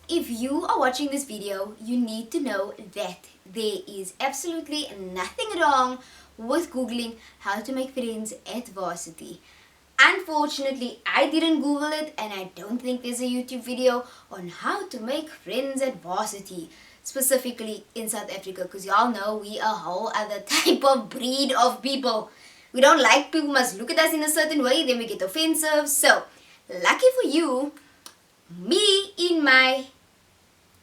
if you are watching this video, you need to know that there is absolutely nothing wrong with googling how to make friends at varsity. Unfortunately, I didn't Google it, and I don't think there's a YouTube video on how to make friends at varsity, specifically in South Africa, because y'all know we a whole other type of breed of people. We don't like people must look at us in a certain way, then we get offensive. So, lucky for you, me in my,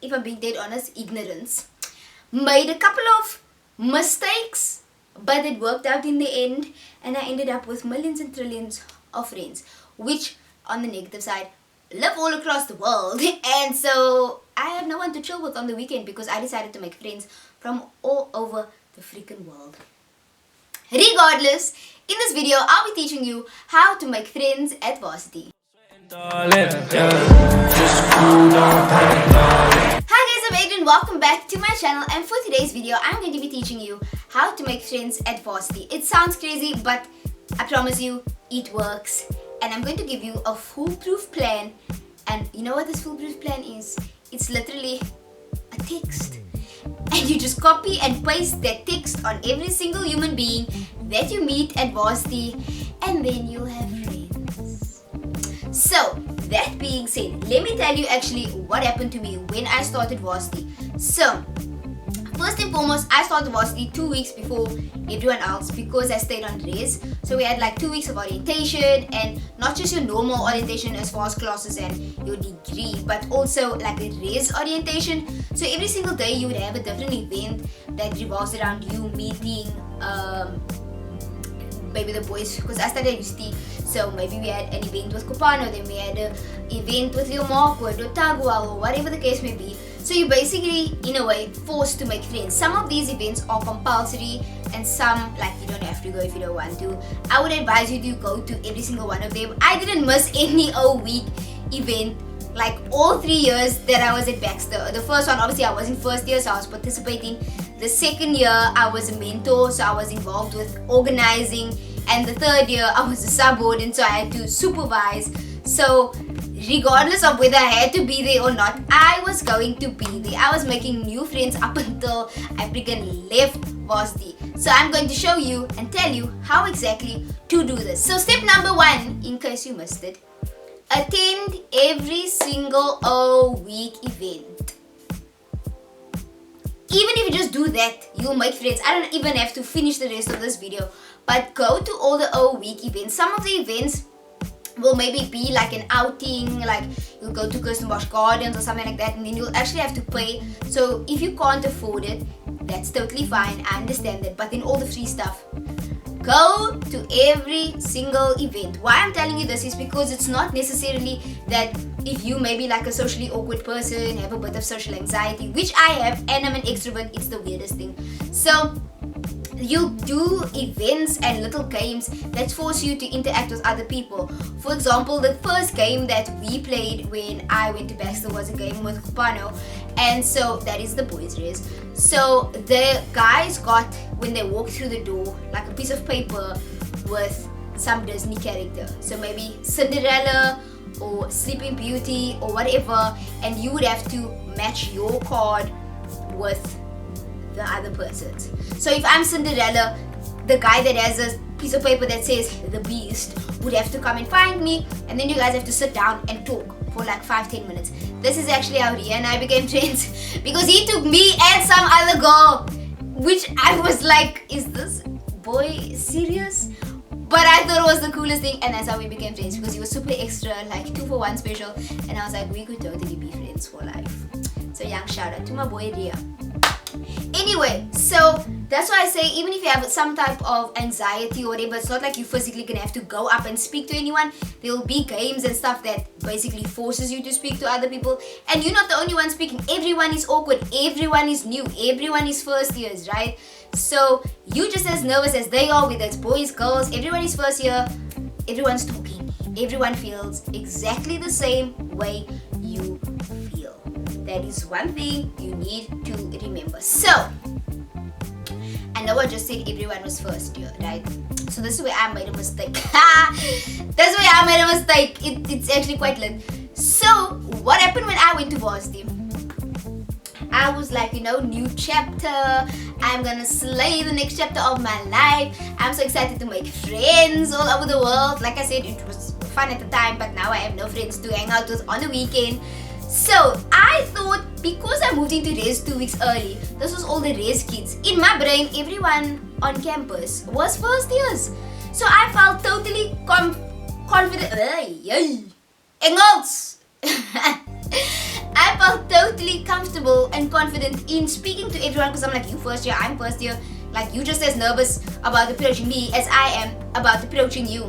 if I'm being dead honest, ignorance, made a couple of mistakes, but it worked out in the end, and I ended up with millions and trillions of friends, which on the negative side live all across the world. And so I have no one to chill with on the weekend because I decided to make friends from all over the freaking world. Regardless, in this video I'll be teaching you how to make friends at varsity. Hi guys, I'm Adrienne. Welcome back to my channel, and for today's video I'm going to be teaching you how to make friends at varsity. It sounds crazy, but I promise you it works, and I'm going to give you a foolproof plan. And you know what this foolproof plan is? It's literally a text, and you just copy and paste that text on every single human being that you meet at varsity, and then you'll have friends. So that being said, let me tell you actually what happened to me when I started varsity. So first and foremost, I started varsity 2 weeks before everyone else because I stayed on res. So we had like 2 weeks of orientation, and not just your normal orientation as far as classes and your degree, but also like a res orientation. So every single day you would have a different event that revolves around you meeting maybe the boys, because I studied at UCT. So maybe we had an event with Copano, then we had an event with Leomarco or Tagua or whatever the case may be. So you're basically, in a way, forced to make friends. Some of these events are compulsory, and some, like, you don't have to go if you don't want to. I would advise you to go to every single one of them. I didn't miss any week event, like all 3 years that I was at Baxter. The first one, obviously I was in first year, so I was participating. The second year, I was a mentor, so I was involved with organizing. And the third year, I was a subordinate, so I had to supervise. So regardless of whether I had to be there or not, I was going to be there. I was making new friends up until I freaking left varsity. So I'm going to show you and tell you how exactly to do this. So step number 1, in case you missed it, attend every single week event. Even if you just do that, you'll make friends. I don't even have to finish the rest of this video, but go to all the week events. Some of the events will maybe be like an outing, like you'll go to Kirstenbosch Gardens or something like that, and then you'll actually have to pay. So if you can't afford it, that's totally fine, I understand that. But then all the free stuff, go to every single event. Why I'm telling you this is because it's not necessarily that if you maybe like a socially awkward person, have a bit of social anxiety, which I have, and I'm an extrovert, it's the weirdest thing. So you do events and little games that force you to interact with other people. For example, the first game that we played when I went to Baxter was a game with Copano, and so that is the boys' race. So the guys got, when they walked through the door, like a piece of paper with some Disney character. So maybe Cinderella or Sleeping Beauty or whatever, and you would have to match your card with the other person's. So if I'm Cinderella, the guy that has a piece of paper that says the Beast would have to come and find me, and then you guys have to sit down and talk for like 5-10 minutes. This is actually how Ria and I became friends, because he took me and some other girl, which I was like, is this boy serious? But I thought it was the coolest thing, and that's how we became friends, because he was super extra, like 2 for 1 special, and I was like, we could totally be friends for life. So young shout out to my boy Ria. Anyway, so that's why I say, even if you have some type of anxiety or whatever, it's not like you physically gonna have to go up and speak to anyone. There will be games and stuff that basically forces you to speak to other people, and you're not the only one speaking. Everyone is awkward, everyone is new, everyone is first years, right? So you just as nervous as they are, whether it's boys, girls, everyone is first year, everyone's talking, everyone feels exactly the same way you feel. That is one thing you need to remember. So I know I just said everyone was first year, right? So this is where I made a mistake. That's where I made a mistake. It's actually quite lit. So what happened when I went to varsity? I was like, new chapter. I'm gonna slay the next chapter of my life. I'm so excited to make friends all over the world. Like I said, it was fun at the time, but now I have no friends to hang out with on the weekend. So I thought, because I moved into res 2 weeks early, this was all the res kids. In my brain, everyone on campus was first years. So I felt totally confident. Engels! I felt totally comfortable and confident in speaking to everyone, because I'm like, you first year, I'm first year. Like, you just as nervous about approaching me as I am about approaching you.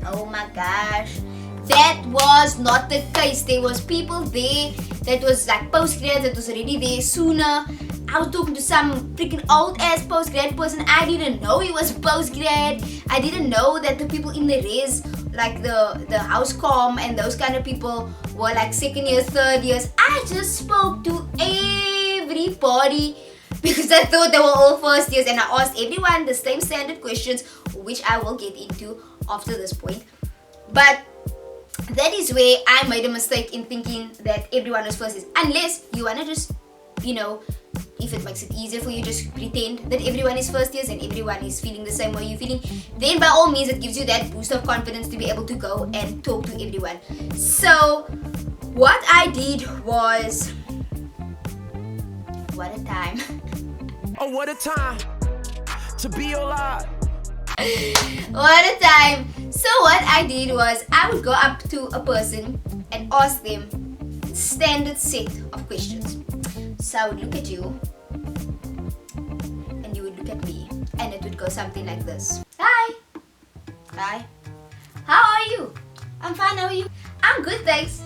Oh my gosh. That was not the case. There was people there that was like postgrad that was already there sooner. I was talking to some freaking old ass postgrad person. I didn't know he was postgrad. I didn't know that the people in the res, like the house comm and those kind of people, were like second years, third years. I just spoke to everybody because I thought they were all first years, and I asked everyone the same standard questions, which I will get into after this point. But that is where I made a mistake in thinking that everyone was first years. Unless you wanna just, if it makes it easier for you, just pretend that everyone is first years and everyone is feeling the same way you're feeling, then by all means it gives you that boost of confidence to be able to go and talk to everyone. So what I did was, what a time. Oh, what a time to be alive. What a time. So what I did was, I would go up to a person and ask them standard set of questions. So I would look at you and you would look at me, and it would go something like this. Hi. Hi. How are you? I'm fine, how are you? I'm good, thanks.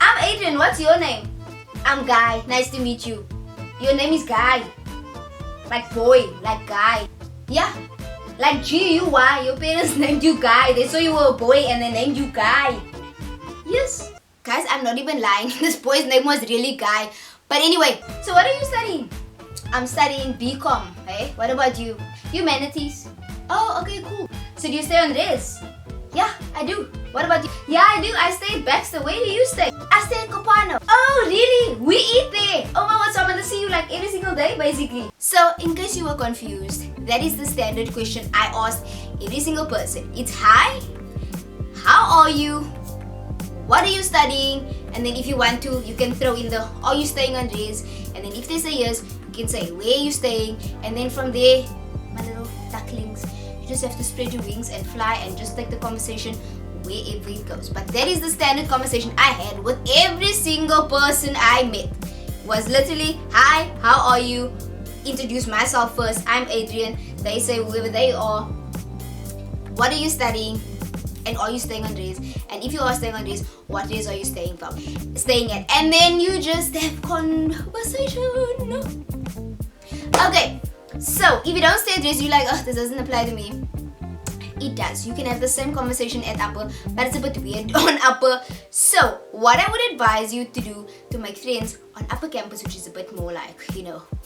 I'm Adrienne, what's your name? I'm Guy, nice to meet you. Your name is Guy. Like boy, like guy. Yeah. Like G-U-Y, your parents named you Guy. They saw you were a boy and they named you Guy. Yes. Guys, I'm not even lying. This boy's name was really Guy. But anyway, so what are you studying? I'm studying BCom. Hey, what about you? Humanities. Oh, okay, cool. So do you stay on res? Yeah, I do. What about you? Yeah, I do. I stay at Baxter. Where do you stay? I stay at Copano. Oh, really? We eat there. Oh my god, so I'm gonna see you like every single day, basically. So, in case you were confused, that is the standard question I asked every single person. It's hi, how are you, what are you studying, and then if you want to, you can throw in the are you staying on res, and then if they say yes, you can say where are you staying, and then from there, my little ducklings, you just have to spread your wings and fly and just take the conversation wherever it goes. But that is the standard conversation I had with every single person I met. Was literally, hi, how are you? Introduce myself first. I'm Adrienne. They say whoever they are. What are you studying? And are you staying on res? And if you are staying on res, what res are you staying at? And then you just have conversation. Okay, so if you don't stay at res, you're like, oh, this doesn't apply to me. It does. You can have the same conversation at upper, but it's a bit weird on upper. So what I would advise you to do to make friends on upper campus, which is a bit more like,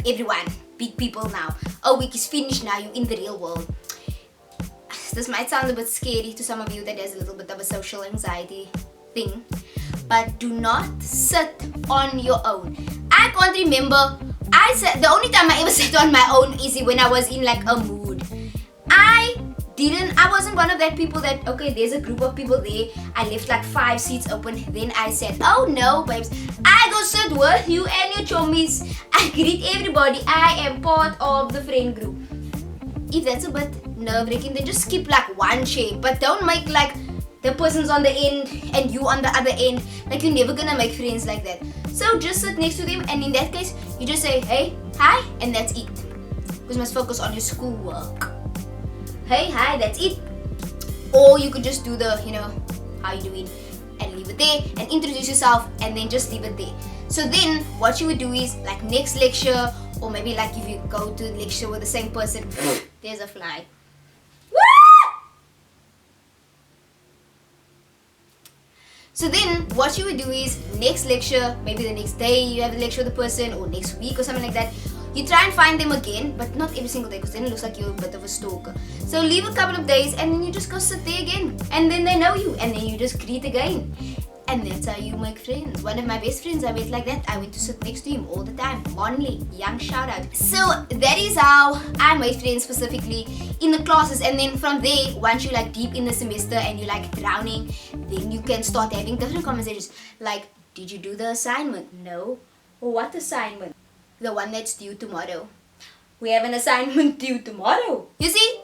everyone, big people now. A week is finished now, you're in the real world. This might sound a bit scary to some of you that has a little bit of a social anxiety thing, but do not sit on your own. I can't remember. The only time I ever sat on my own is when I was in like a mood. I wasn't one of that people that, okay, there's a group of people there, I left like 5 seats open, then I said, oh no babes, I go sit with you and your chummies, I greet everybody, I am part of the friend group. If that's a bit nerve-wracking, then just skip like one chair, but don't make like the person's on the end and you on the other end, like you're never gonna make friends like that. So just sit next to them, and in that case, you just say, hey, hi, and that's it, because you must focus on your schoolwork. Hey, hi, that's it. Or you could just do the, how you doing, and leave it there, and introduce yourself, and then just leave it there. So then, what you would do is, like next lecture, or maybe like if you go to lecture with the same person, there's a fly. So then, what you would do is, next lecture, maybe the next day you have a lecture with the person, or next week or something like that, you try and find them again, but not every single day, because then it looks like you're a bit of a stalker. So leave a couple of days, and then you just go sit there again, and then they know you, and then you just greet again. And that's how you make friends. One of my best friends I met like that. I went to sit next to him all the time. Monley, young shout out. So that is how I made friends specifically in the classes. And then from there, once you're like deep in the semester and you're like drowning, then you can start having different conversations. Like, did you do the assignment? No. Well, what assignment? The one that's due tomorrow. We have an assignment due tomorrow. You see?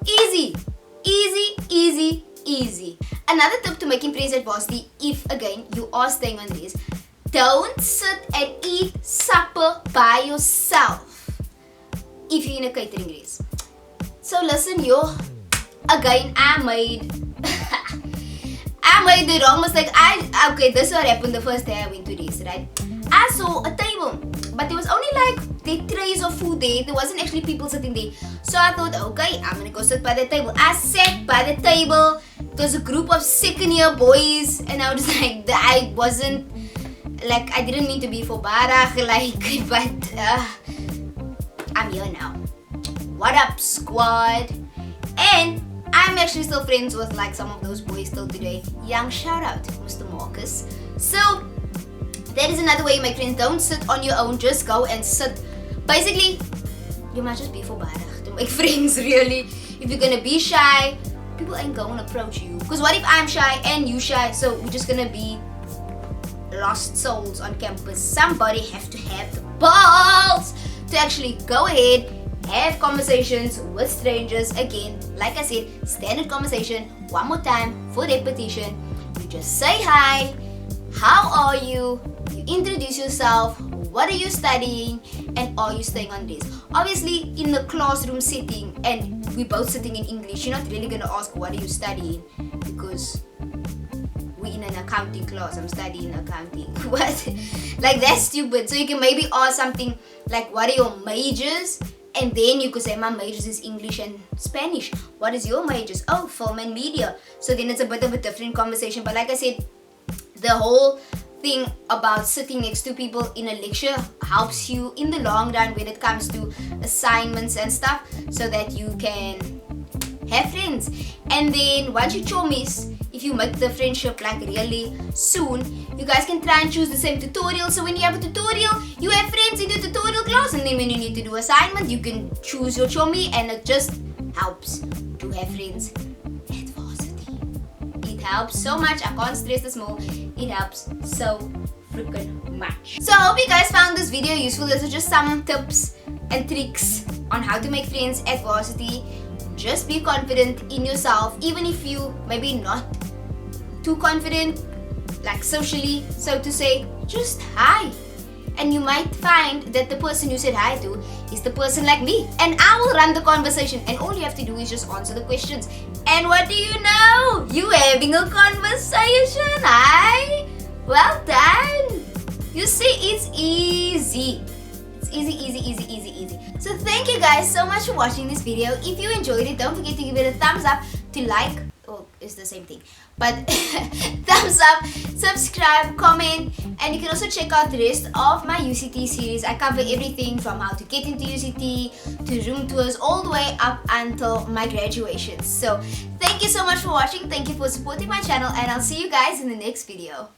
Easy. Easy, easy, easy. Another tip to making friends at varsity, if again you are staying on this, don't sit and eat supper by yourself if you're in a catering race. So listen, yo, again I made the wrong mistake. Okay, this is what happened the first day I went to this, right? I saw a table, but there was only like the trays of food there. There wasn't actually people sitting there. So I thought, okay, I'm gonna go sit by the table. I sat by the table. It was a group of second year boys, and I was like, I wasn't like, I didn't mean to be for barach, like, but I'm here now. What up, squad? And I'm actually still friends with like some of those boys still today. Young shout out, Mr. Marcus. So that is another way you make friends. Don't sit on your own, just go and sit. Basically, you might just be for barach to make friends, really. If you're gonna be shy, people ain't gonna approach you. Because what if I'm shy and you shy? So we're just gonna be lost souls on campus. Somebody have to have the balls to actually go ahead, have conversations with strangers. Again, like I said, standard conversation. One more time for repetition. You just say hi, how are you? You introduce yourself, what are you studying, and are you staying on this? Obviously, in the classroom setting, and we're both sitting in English, you're not really going to ask what are you studying, because we're in an accounting class. I'm studying accounting. What? Like, that's stupid. So you can maybe ask something like, what are your majors? And then you could say, my majors is English and Spanish. What is your majors? Oh, film and media. So then it's a bit of a different conversation. But like I said, the whole thing about sitting next to people in a lecture helps you in the long run when it comes to assignments and stuff, so that you can have friends. And then once you chommies, if you make the friendship like really soon, you guys can try and choose the same tutorial. So when you have a tutorial, you have friends in the tutorial class, and then when you need to do assignment, you can choose your chommy, and it just helps to have friends at varsity. It helps so much. I can't stress this more. It helps so freaking much. So I hope you guys found this video useful. These are just some tips and tricks on how to make friends at varsity. Just be confident in yourself, even if you maybe not too confident, like socially, so to say. Just hi. And you might find that the person you said hi to is the person like me, and I will run the conversation, and all you have to do is just answer the questions. And what do you know? You having a conversation, hi? Well done. You see, it's easy. It's easy, easy, easy, easy, easy. So thank you guys so much for watching this video. If you enjoyed it, don't forget to give it a thumbs up, to like, oh, it's the same thing, but thumbs up, subscribe, comment, and you can also check out the rest of my UCT series. I cover everything from how to get into UCT to room tours, all the way up until my graduation. So thank you so much for watching. Thank you for supporting my channel, and I'll see you guys in the next video.